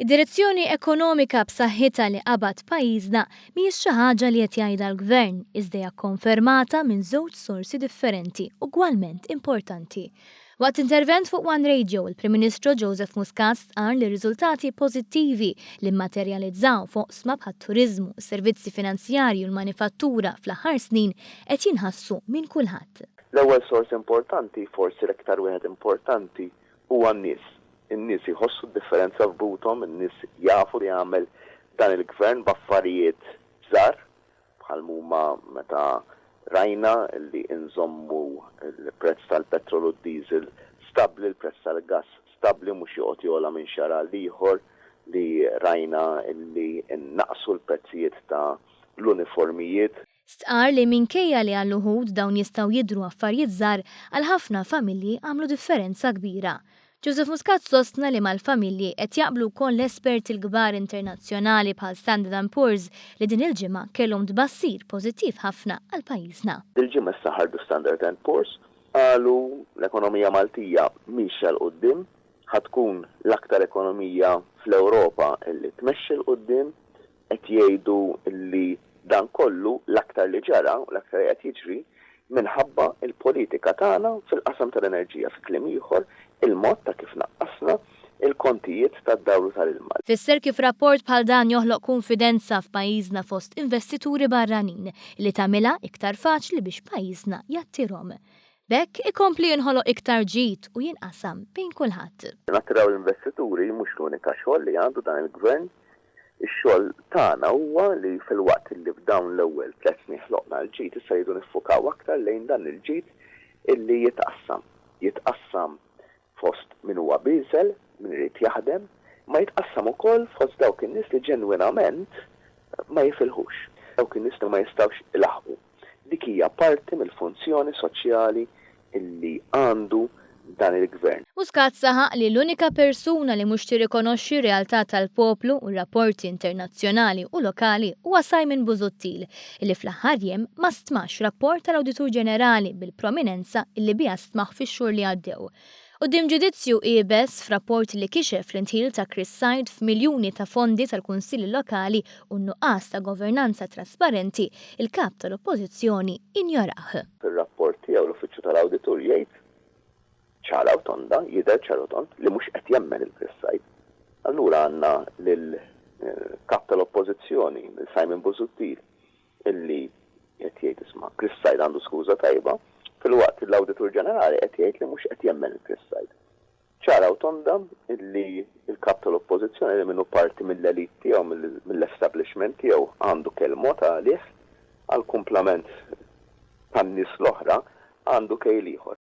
Id-direzzjoni ekonomika b'saħħitha li qabad pajjiżna mhijiex xi ħaġa li qed jgħidha l-Gvern iżda hija konfermata minn żewġ sorsi differenti ugwalment importanti. Waqt intervent fuq One Radio, il-Prim Ministru Joseph Muscat qal li riżultati pożittivi li mmaterjalizzaw fuq sma bħat-turiżmu, is-servizzi finanzjarji u l-manifattura fl-aħħar snin qed jinħassu minn kulħadd. L-ewwel sors importanti, forsi l-iktar wieħed importanti, huwa n-nies. In-nies jħossu d-differenza f'butom, in-nies jafu li jagħmel dan il-gvern b'affarijiet żgħar bħal huma meta rajna li inżommu l-prezz tal-petrol u d-diesel stabbli, l-prezz tal-gass stabbli mhux joqgħod jogħla minn xahar għal ieħor, li rajna li innaqsu l-prezzijiet ta' l-uniformijiet. Stqar li minkejja li għall-uħud dawn jistgħu jidhru affarijiet żgħar għal ħafna familji għamlu differenza kbira. Joseph Muscat sostna li mal-familji qed jaqblu wkoll l-esperti l-kbar internazzjonali bħal Standard & Poor's li din il-ġimgħa kellhom tbassir pożittiv ħafna għal pajjiżna. Il-ġimgħa saħardu Standard & Poor's qalu l-ekonomija Maltija mixja l qudiem ħatkun l-aktar ekonomija fl-Ewropa li tmexxi l qudiem qed jgħidu li dan kollu l-aktar li ġara u l-aktar qed jiġri minħabba il-politika tagħna fil-qasam tal-enerġija fi kliem ieħor il-mod ta' kif naqqasna il-kontijiet tad-dawru tal-ilma. Fisser kif rapport bħal dan joħloq konfidenza f'pajjiżna fost investituri barranin li tagħmilha iktar faċli biex pajjiżna jattirhom. Bekk ikompli jinħoloq iktar ġid u jinqasam bejn kulħadd. Nattiraw l-investituri mhux l-unika xogħol li għandu dan il-gvern. Ix-xogħol tagħna huwa li fil-waqt li f'dawn l-ewwel 3 snin ħloqna l-ġid issa jridu niffukaw aktar lejn dan il-ġid illi jitqassam fost min huwa biżel, min irid jaħdem, ma jitqassam ukoll fost dawk in-nies li ġenwinament ma jifilħux. Dawk in-nies li ma jistgħux ilaħqu. Dik hija parti mill-funzjoni soċjali illi għandu dan il-gvern. Muscat saħaq li l-unika persuna li mhux tirrikonoxxi r-realtà tal-poplu u r-rapporti internazzjonali u lokali huwa Simon Busuttil, illi fl-aħħar jiem ma stmax rapport tal-Awditur Ġenerali bil-prominenza illi biha stmaħ fix-xhur li għaddew. Quddiem ġudizzju qiebes f'rapport li kixef l-intħil ta' Chris Said f'miljuni ta' fondi tal-kunsilli lokali u n-nuqqas ta' governanza trasparenti, il-kap tal-oppożizzjoni injorah. Fir-rapport tiegħu l-Uffiċċju tal-Awditur jgħid ċara u tonda, jidher ċara u tond li mhux qed jemmen il-Chris Said. Allura għandna lill-kap tal-oppożizzjoni, Simon Busuttil, illi qed jgħid isma' Chris Said għandu skuża tajba, fil-waqt l-Awditur Ġenerali qed jgħid li mhux qed jemmen il-Chris Said. ċara u tonda illi il-kap tal-oppożizzjoni li minnu parti mill-elit tiegħu mill-establishment tiegħu għandu kelmot għalih għall-kumplament tan-nies l-oħra għandu kejl ieħor.